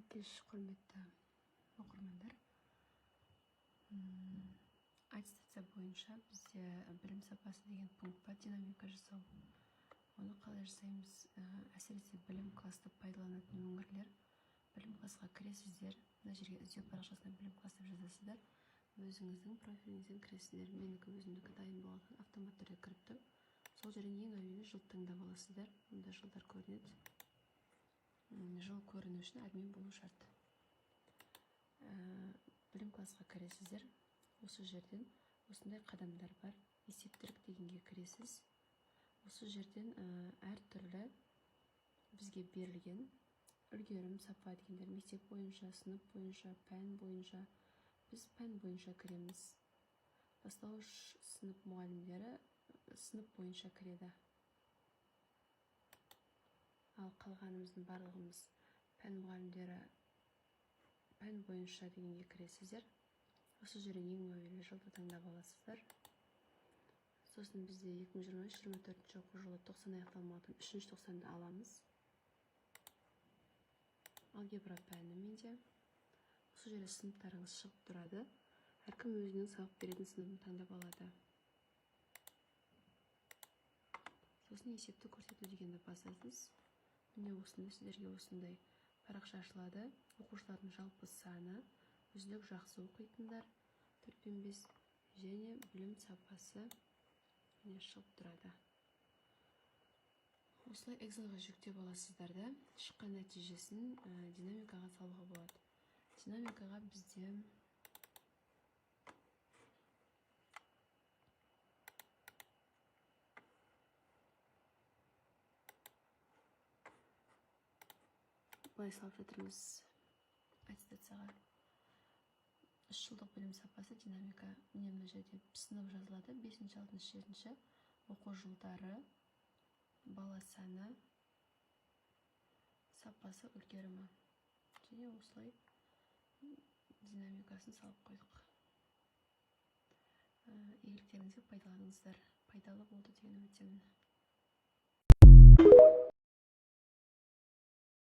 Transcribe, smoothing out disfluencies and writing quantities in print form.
кеш, құрметті оқырмандар. Аттестация бойынша бізде білім сапасы деген пункт бар, динамика жасау. Оны қалай жасаймыз? Әсіресе білім класты пайдаланатын өңірлер. Білім классқа кіресіздер, мына жерге іздеу парақшасына білім класты жазасыздар. Өзіңіздің профиліңізден кіресіздер. Менікі өзімдікі дайын болған, автомат түрде кіріп тұр. Сол жерден ең әуелі жыл таңдап аласыздар. Мұнда жылдар көрінеді. Жыл көріну үшін админ болу шарт. Білім классқа кіресіздер. Осы жерден осындай қадамдар бар. Есептілік дегенге кіресіз. Осы жерден әртүрлі бізге берілген үлгерім, сапа дегендер мектеп бойынша, сынып бойынша, пән бойынша. Біз пән бойынша кіреміз. Бастауыш сынып мұғалімдері сынып бойынша кіреді. Ал қалғанымыздың барлығымыз пән мұғалімдері пән бойынша дегенге кіресіздер. Осы жерден ең әуелі жылды таңдап аласыздар. Сосын бізде 2023-24 оқу жылы 90 аяқталмаған 3-ші 90-ды аламыз. Алгебра пәні менде. Осы жерде сыныптарыңыз шығып тұрады. Әркім өзінің сабақ беретін сыныбын таңдап алады. Сосын есепті көрсету дегенді басасыз. Міне осындай сіздерге осындай парақша ашылады. Оқушылардың жалпы саны, үздік жақсы оқитындар 4-5 және білім сапасы шығып тұрады. Осылай Excel-ға жүктеп аласыздар да, шыққан нәтижесін динамикаға салуға болады. Динамикаға бізде былай салып жатырмыз. Аттестацияға 3 жылдық білім сапасы динамика. Міне мына жерде сынып жазылады. 5-ші, 6-ші, 7-ші оқу жылдары, бала саны, сапасы, үлгерімі. Және осылай динамикасын салып қойдық. Игіліктеріңізге пайдаланыңыздар. Пайдалы болды деген үміттемін.